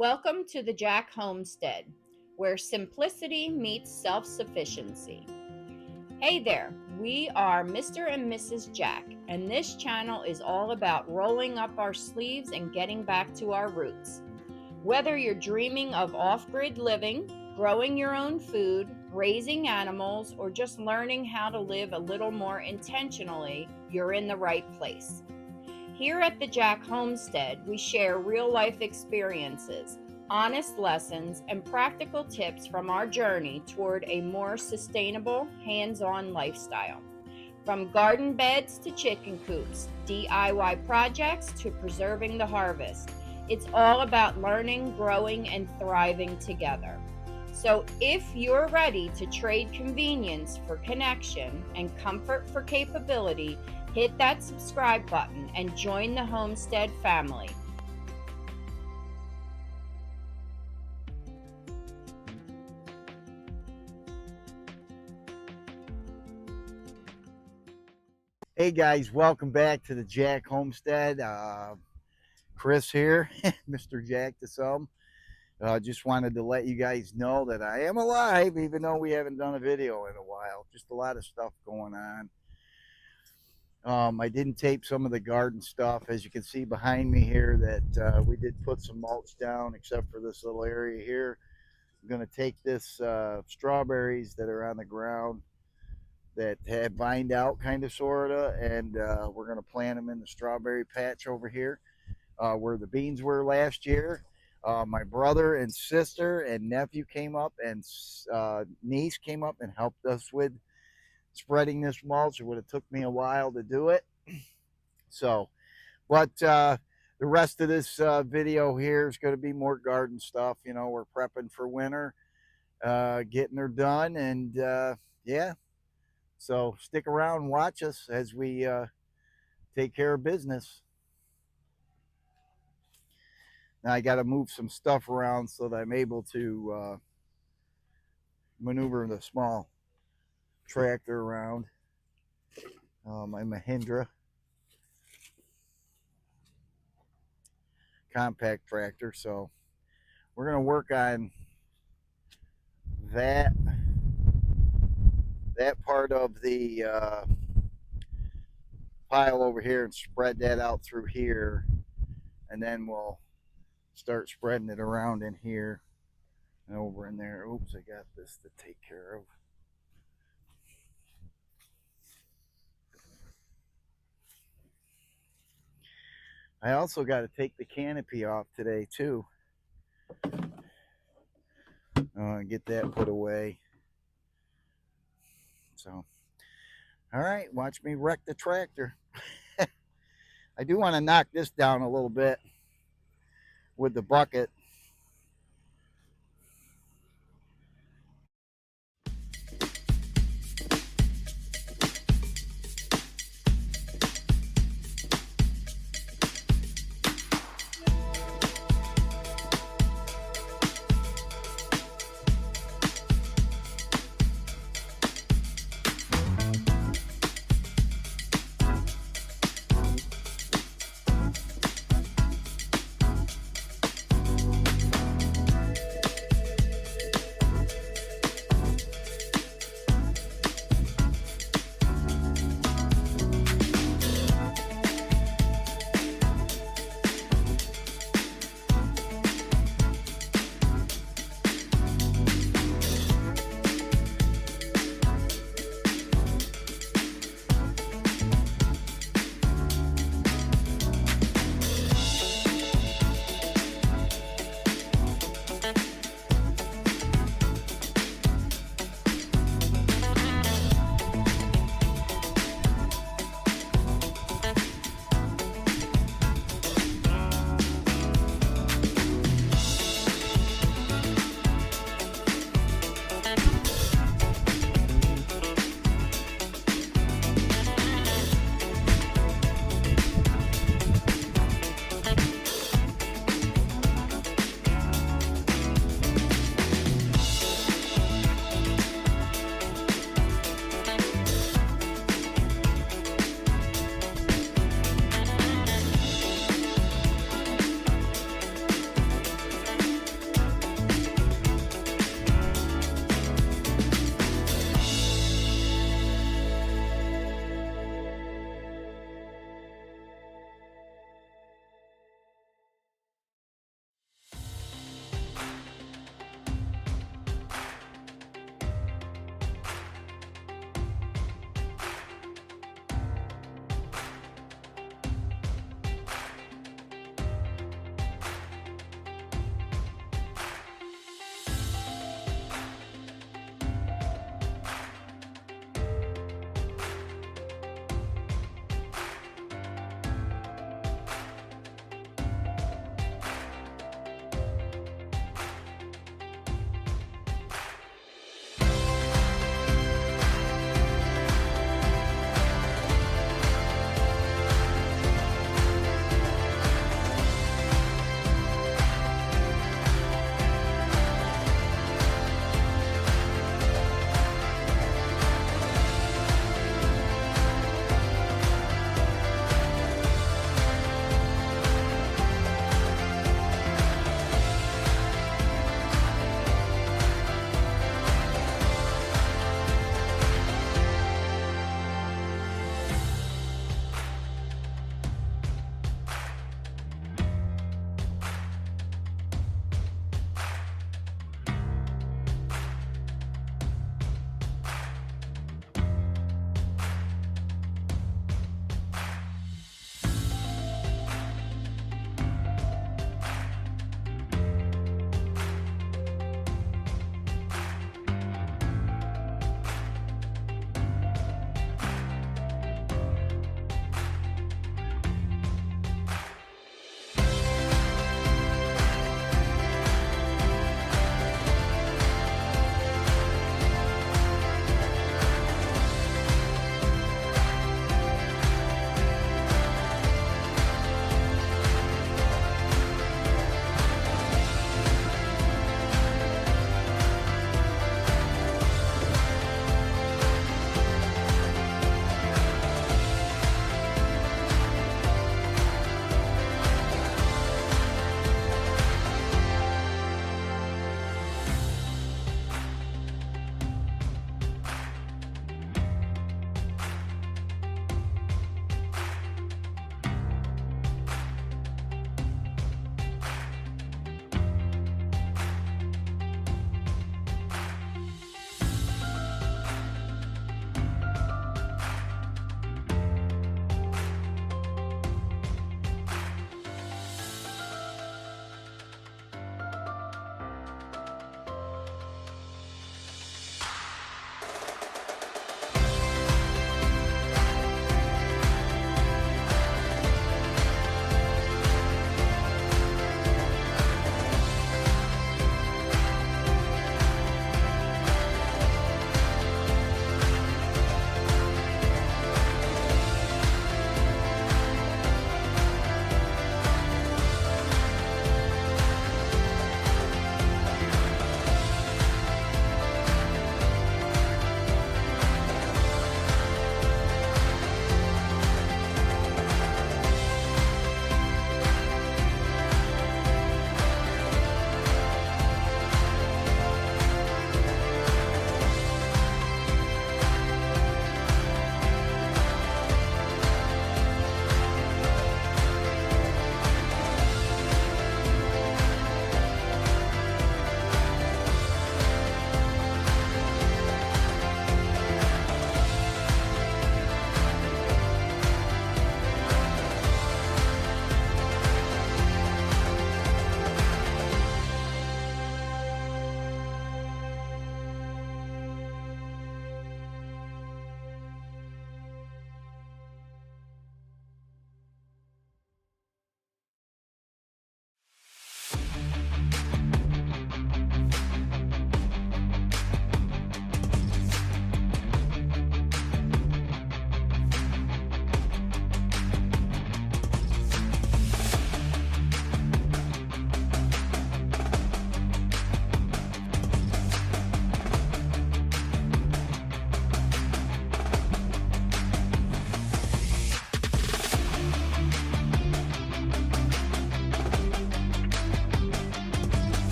Welcome to the Jack Homestead, where simplicity meets self sufficiency. Hey there, we are Mr. and Mrs. Jack, and this channel is all about rolling up our sleeves and getting back to our roots. Whether you're dreaming of off grid living, growing your own food, raising animals, or just learning how to live a little more intentionally, you're in the right place. Here at the Jack Homestead, we share real life experiences, honest lessons, and practical tips from our journey toward a more sustainable, hands on lifestyle. From garden beds to chicken coops, DIY projects to preserving the harvest, it's all about learning, growing, and thriving together. So, if you're ready to trade convenience for connection and comfort for capability, hit that subscribe button and join the Homestead family. Hey guys, welcome back to the Jack Homestead. Chris here, Mr. Jack to some. Just wanted to let you guys know that I am alive, even though we haven't done a video in a while. Just a lot of stuff going on. I didn't tape some of the garden stuff, as you can see behind me here, that we did put some mulch down, except for this little area here. I'm going to take this strawberries that are on the ground that have vined out, kind of, sorta, and we're going to plant them in the strawberry patch over here where the beans were last year. My brother and sister and nephew came up, and niece came up and helped us with spreading this mulch. It would have took me a while to do it. So, but the rest of this video here is going to be more garden stuff. You know, we're prepping for winter, getting her done, and yeah. So stick around and watch us as we take care of business. Now I got to move some stuff around so that I'm able to maneuver the small tractor around. My Mahindra compact tractor. So we're going to work on that part of the pile over here and spread that out through here, and then we'll start spreading it around in here and over in there. Oops, I got this to take care of. I also got to take the canopy off today too. Get that put away. So, all right, watch me wreck the tractor. I do want to knock this down a little bit with the bucket.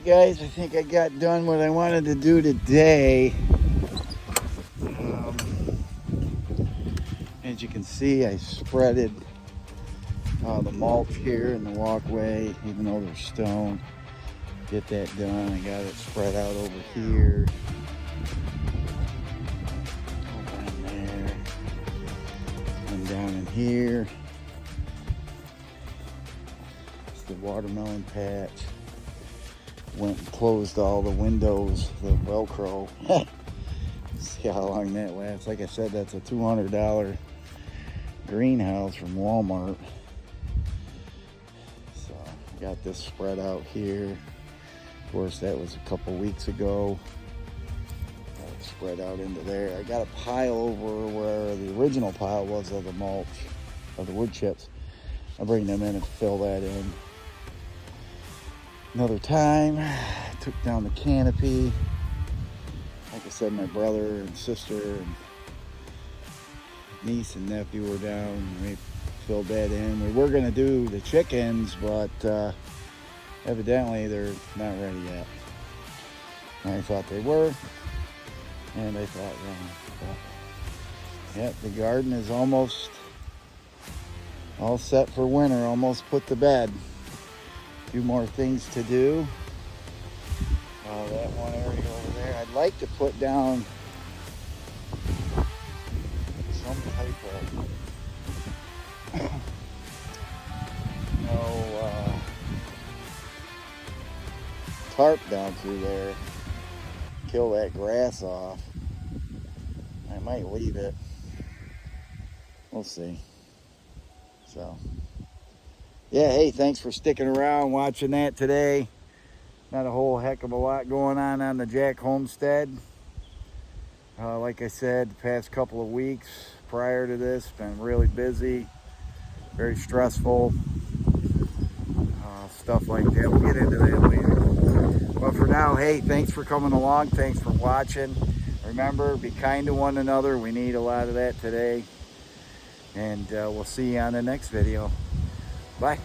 guys, I think I got done what I wanted to do today. As you can see, I spreaded the mulch here in the walkway, even though there's stone. Get that done. I got it spread out over here. Over in there. And down in here. It's the watermelon patch. Went and closed all the windows, the Velcro. See how long that lasts. Like I said, that's a $200 greenhouse from Walmart. So I got this spread out here. Of course, that was a couple weeks ago. Got it spread out into there. I got a pile over where the original pile was of the mulch, of the wood chips. I'll bring them in and fill that in. Another time, I took down the canopy. Like I said, my brother and sister and niece and nephew were down. We filled that in. We were going to do the chickens, but evidently they're not ready yet. I thought they were, and I thought wrong. But, yeah, the garden is almost all set for winter, almost put to bed. A few more things to do. That one area over there, I'd like to put down some type of tarp down through there, kill that grass off. I might leave it, we'll see. So yeah, hey, thanks for sticking around watching that today. Not a whole heck of a lot going on the Jack homestead. Like I said, the past couple of weeks prior to this, been really busy, very stressful, stuff like that. We'll get into that later. But for now, hey, thanks for coming along. Thanks for watching. Remember, be kind to one another. We need a lot of that today. And we'll see you on the next video. Bye.